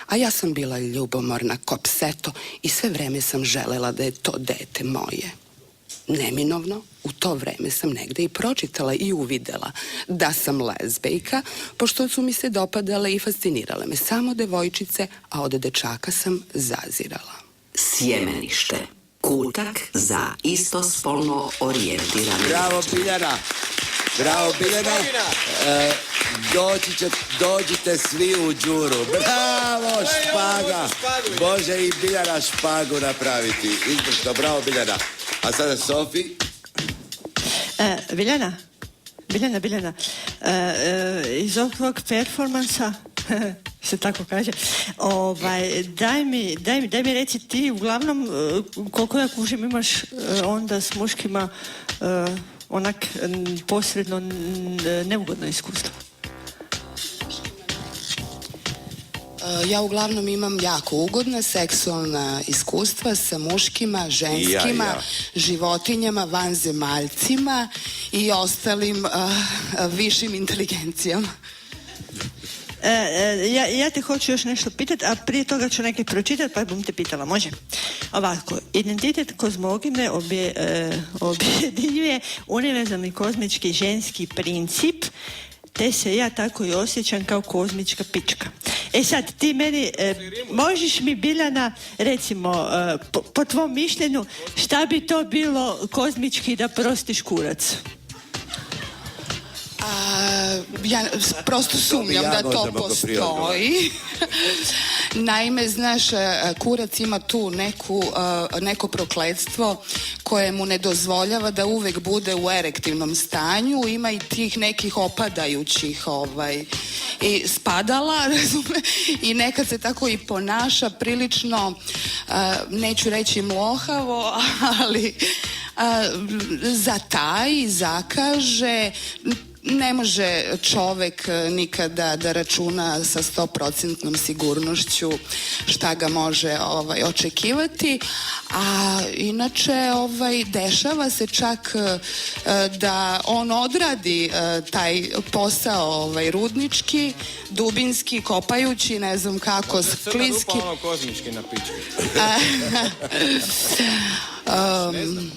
a ja sam bila ljubomorna ko pseto i sve vreme sam želela da je to dete moje. Neminovno, u to vreme sam negde i pročitala i uvidela da sam lezbejka, pošto su mi se dopadale i fascinirale me samo devojčice, a od dečaka sam zazirala. Sjemenište. Kutak za istospolno orijentirane. Bravo, Biljana! Bravo, Biljana! Dođite svi u Đuru. Bravo, špaga! Može i Biljana špagu napraviti. Izvršno, bravo, Biljana. A sada Sofi. Biljana, iz ovog performansa se tako kaže. Daj mi reci ti, uglavnom, koliko ja kužim, imaš onda s muškima onak posredno neugodno iskustvo. Ja uglavnom imam jako ugodna seksualna iskustva sa muškima, ženskima, životinjama, vanzemaljcima i ostalim višim inteligencijama. Ja te hoću još nešto pitati, a prije toga ću neke pročitati, pa bom te pitala, može? Ovako, identitet kozmogine objedinjuje univerzalni kozmički ženski princip, te se ja tako i osjećam kao kozmička pička. E sad, ti meni, možeš mi Biljana, recimo, po tvom mišljenju, šta bi to bilo kozmički da prostiš kurac? Ja prosto sumnjam da to postoji. Naime, znaš, kurac ima tu neko prokletstvo koje mu ne dozvoljava da uvek bude u erektivnom stanju. Ima i tih nekih opadajućih i spadala, razume, i nekad se tako i ponaša prilično, neću reći mlohavo, ali zataji, zakaže. Ne može čovek nikada da računa sa 100% sigurnošću šta ga može očekivati, a inače dešava se čak da on odradi taj posao rudnički, dubinski, kopajući, ne znam kako, sklinski. Crna rupa, kozmički na pičku. Ne znam.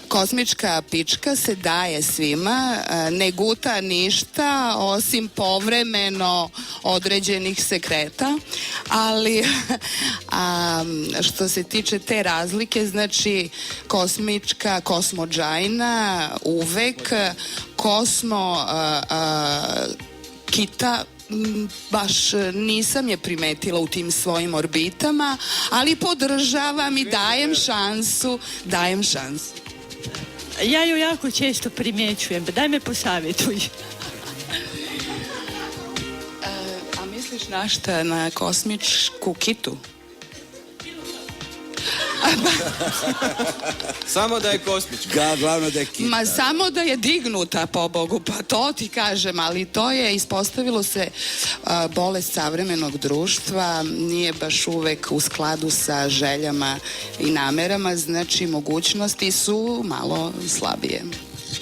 Kozmička pička se daje svima, ne guta ništa osim povremeno određenih sekreta, ali što se tiče te razlike, znači kosmodžajna uvek, kita baš nisam je primetila u tim svojim orbitama, ali podržavam i dajem šansu. Ja ju jako često primjećujem, daj me posavjetuj. A misliš na šta, na kosmičku kitu? Samo da je kosmička. Glavno da je kita. Ma samo da je dignuta, po Bogu, pa to ti kažem, ali to je ispostavilo se bolest savremenog društva, nije baš uvek u skladu sa željama i namerama, znači mogućnosti su malo slabije.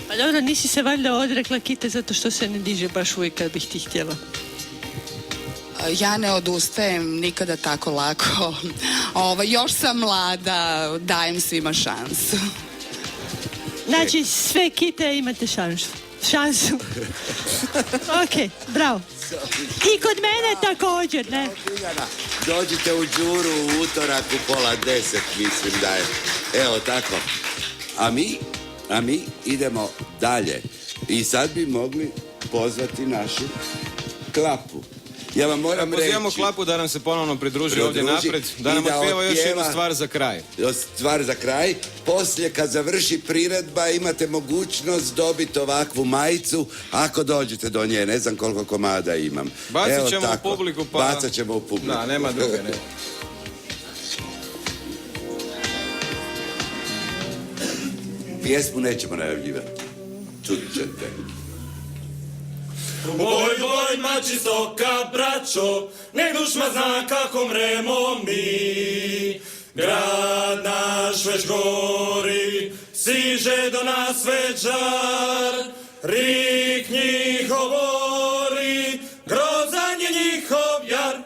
Pa dobro, nisi se valjda odrekla kite zato što se ne diže baš uvijek kad bih ti htjela? Ja ne odustajem nikada tako lako. Još sam mlada, dajem svima šansu. Znači, sve kite imate šansu. Ok, bravo. I kod mene također, ne? Dođite u Đuru u utorak u 9:30, mislim da je. Evo tako. A mi idemo dalje. I sad bi mogli pozvati našu Klapu. Ja vam moram reći... Pozivamo Klapu da nam se ponovno pridruži ovdje napred, da nam otpjeva još jednu stvar za kraj. Poslije kad završi priredba imate mogućnost dobiti ovakvu majicu ako dođete do nje. Ne znam koliko komada imam. Bacit ćemo u publiku pa... Bacat ćemo u publiku. Da, nema druge, ne. Pjesmu nećemo najavljivati. Čut ćete. Boj, mačistoka, braćo, nek dušma zna kako mremo mi. Grad naš već gori, siže do nas već žar. Rik njihov ori, grozan je njihov jar.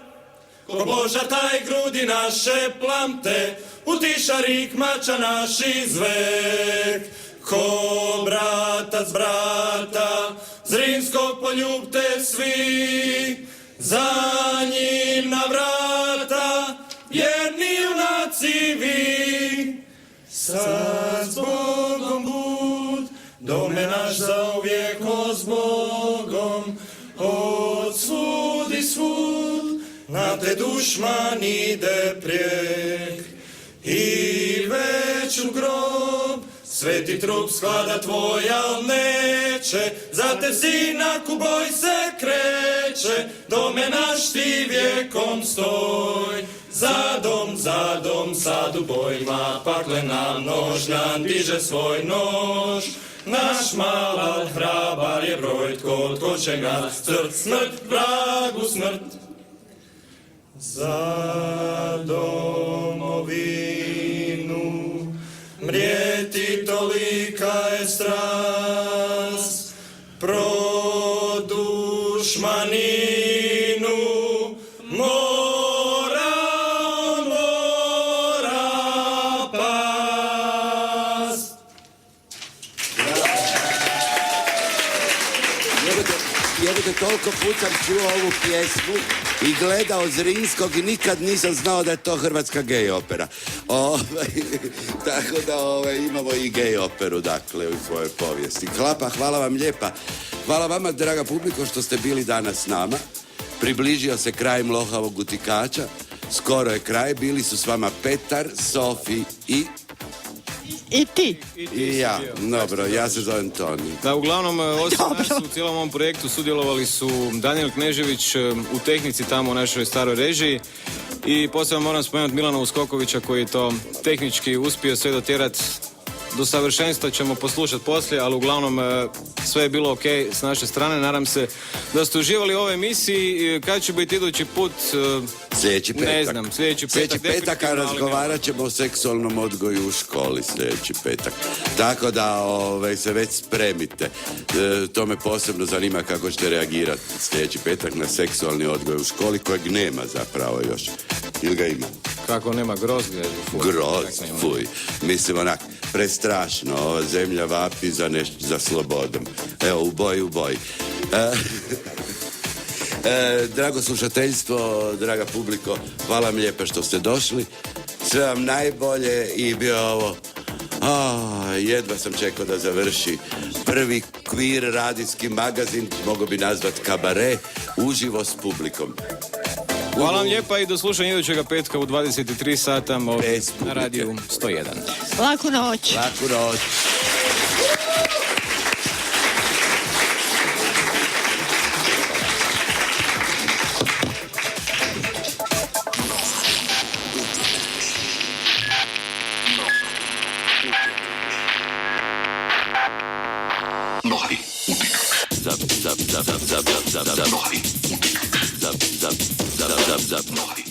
Ko požar taj grudi naše plamte, utiša rik mača naši zvek. Ko bratac brata, Zrinskog poljubte svi, za njim na vrata, vjerni junaci vi. Sad s Bogom bud, dome naš zauvijek s Bogom, od svud i svud, na te dušman ide prijek. I već u grob sveti trup sklada tvoja neće, za te sinak u boj se kreće, dome naš ti vjekom stoj. Za dom, sad u bojima, paklena množnjan diže svoj nož. Naš malal hrabar je broj, tko će ga smrt, vragu smrt. Za domovinu mrijeti tolika je strast, pro dušmaninu mora past. Jebate, toliko puta sam čuo ovu pjesmu i gledao Zrinskog i nikad nisam znao da je to hrvatska gej opera. Tako da imamo i gej operu, dakle, u svojoj povijesti. Hvala vam lijepa. Hvala vama, draga publiko, što ste bili danas s nama. Približio se kraj Mlohavog utikača. Skoro je kraj. Bili su s vama Petar, Sofi i ti. I ja. Dobro, ja se zovem Toni. Da, uglavnom, osim nas u cijelom ovom projektu sudjelovali su Danijel Knežević u tehnici tamo u našoj staroj režiji i posebno moram spomenuti Milana Uskokovića koji to tehnički uspio sve dotjerati do savršenstva, ćemo poslušati poslije, ali uglavnom sve je bilo ok s naše strane. Nadam se da ste uživali u ovoj emisiji. Kad će biti idući put? Sljedeći petak. Ne znam, sljedeći petak razgovarat ćemo o seksualnom odgoju u školi sljedeći petak. Tako da se već spremite. To me posebno zanima kako ćete reagirati sljedeći petak na seksualni odgoj u školi kojeg nema zapravo još. Ili ga ima? Kako nema grozgled? Fuj. Mislim onak, prestrašno. Ova zemlja vapi za slobodom. Evo, u boji. Drago slušateljstvo, draga publiko, hvala vam lijepo što ste došli. Sve vam najbolje i bio ovo... jedva sam čekao da završi prvi queer radijski magazin, mogu bi nazvat kabare, uživo s publikom. Hvala vam lijepa i do slušanja idućega petka u 23 sata na radiju 101. Laku noć. Laku noć. Mlohavi utik. Mlohavi utik. Mlohavi.